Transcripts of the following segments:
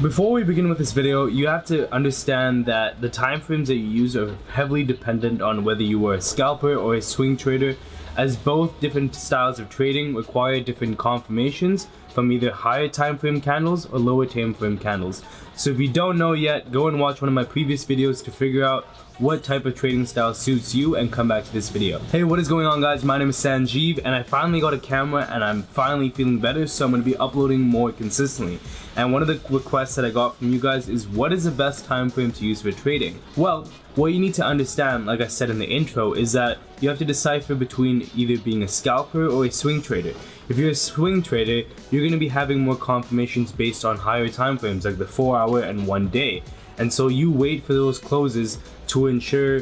Before we begin with this video, you have to understand that the time frames that you use are heavily dependent on whether you are a scalper or a swing trader, as both different styles of trading require different confirmations from either higher time frame candles or lower time frame candles. So if you don't know yet, go and watch one of my previous videos to figure out what type of trading style suits you and come back to this video. Hey, what is going on, guys? My name is Sanjeev and I finally got a camera and I'm finally feeling better, so I'm going to be uploading more consistently. And one of the requests that I got from you guys is, what is the best time frame to use for trading? Well, what you need to understand, like I said in the intro, is that you have to decipher between either being a scalper or a swing trader. If you're a swing trader, you're going to be having more confirmations based on higher time frames, like the 4-hour and 1 day. And so you wait for those closes to ensure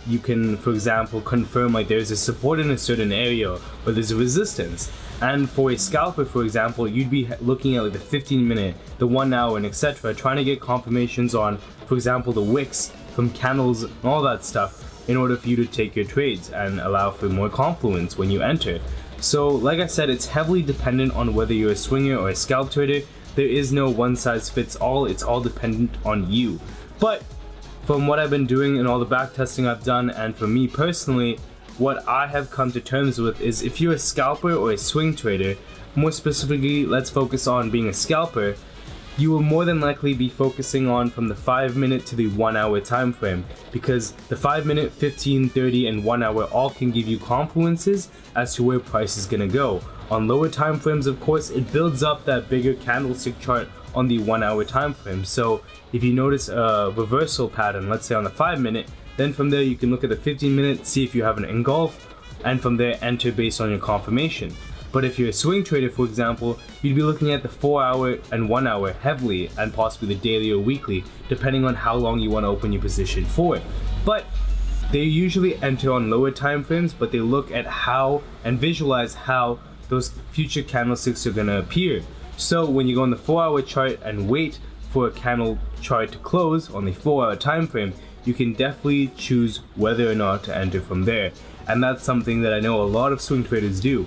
you can, for example, confirm like there's a support in a certain area or there's a resistance. And for a scalper, for example, you'd be looking at like the 15-minute, the 1 hour, and etc., trying to get confirmations on, for example, the wicks from candles and all that stuff in order for you to take your trades and allow for more confluence when you enter. So like I said, it's heavily dependent on whether you're a swinger or a scalp trader. There is no one size fits all, it's all dependent on you. But from what I've been doing and all the back testing I've done, and for me personally, what I have come to terms with is, if you're a scalper or a swing trader, more specifically, let's focus on being a scalper, you will more than likely be focusing on from the 5-minute to the 1 hour time frame, because the 5-minute, 15, 30, and 1 hour all can give you confluences as to where price is gonna go. On lower time frames, of course, it builds up that bigger candlestick chart on the 1 hour time frame. So if you notice a reversal pattern, let's say on the 5-minute, then from there you can look at the 15-minute, see if you have an engulf, and from there enter based on your confirmation. But if you're a swing trader, for example, you'd be looking at the 4-hour and 1 hour heavily, and possibly the daily or weekly, depending on how long you want to open your position for it. But they usually enter on lower time frames, but they look at how and visualize how those future candlesticks are going to appear. So when you go on the 4-hour chart and wait for a candle chart to close on the 4-hour time frame, you can definitely choose whether or not to enter from there. And that's something that I know a lot of swing traders do,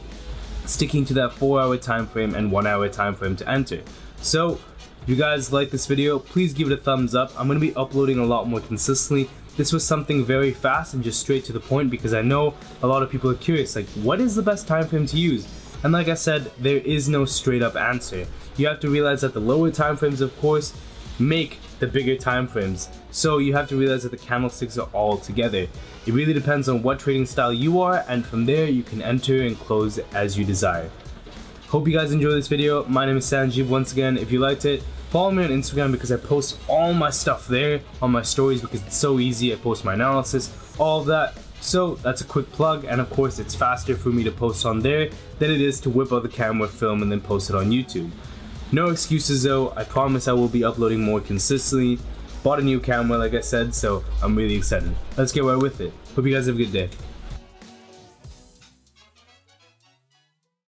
sticking to that 4-hour time frame and 1 hour time frame to enter. So if you guys like this video, please give it a thumbs up. I'm going to be uploading a lot more consistently. This was something very fast and just straight to the point, because I know a lot of people are curious, like, what is the best time frame to use? And like I said, there is no straight up answer. You have to realize that the lower time frames, of course, make the bigger time frames. So you have to realize that the candlesticks are all together. It really depends on what trading style you are, and from there you can enter and close as you desire. Hope you guys enjoyed this video. My name is Sanjeev. Once again, if you liked it, follow me on Instagram, because I post all my stuff there on my stories, because it's so easy. I post my analysis, all of that. So that's a quick plug, and of course it's faster for me to post on there than it is to whip out the camera, film, and then post it on YouTube. No excuses though, I promise I will be uploading more consistently. Bought a new camera, like I said, so I'm really excited. Let's get right with it. Hope you guys have a good day.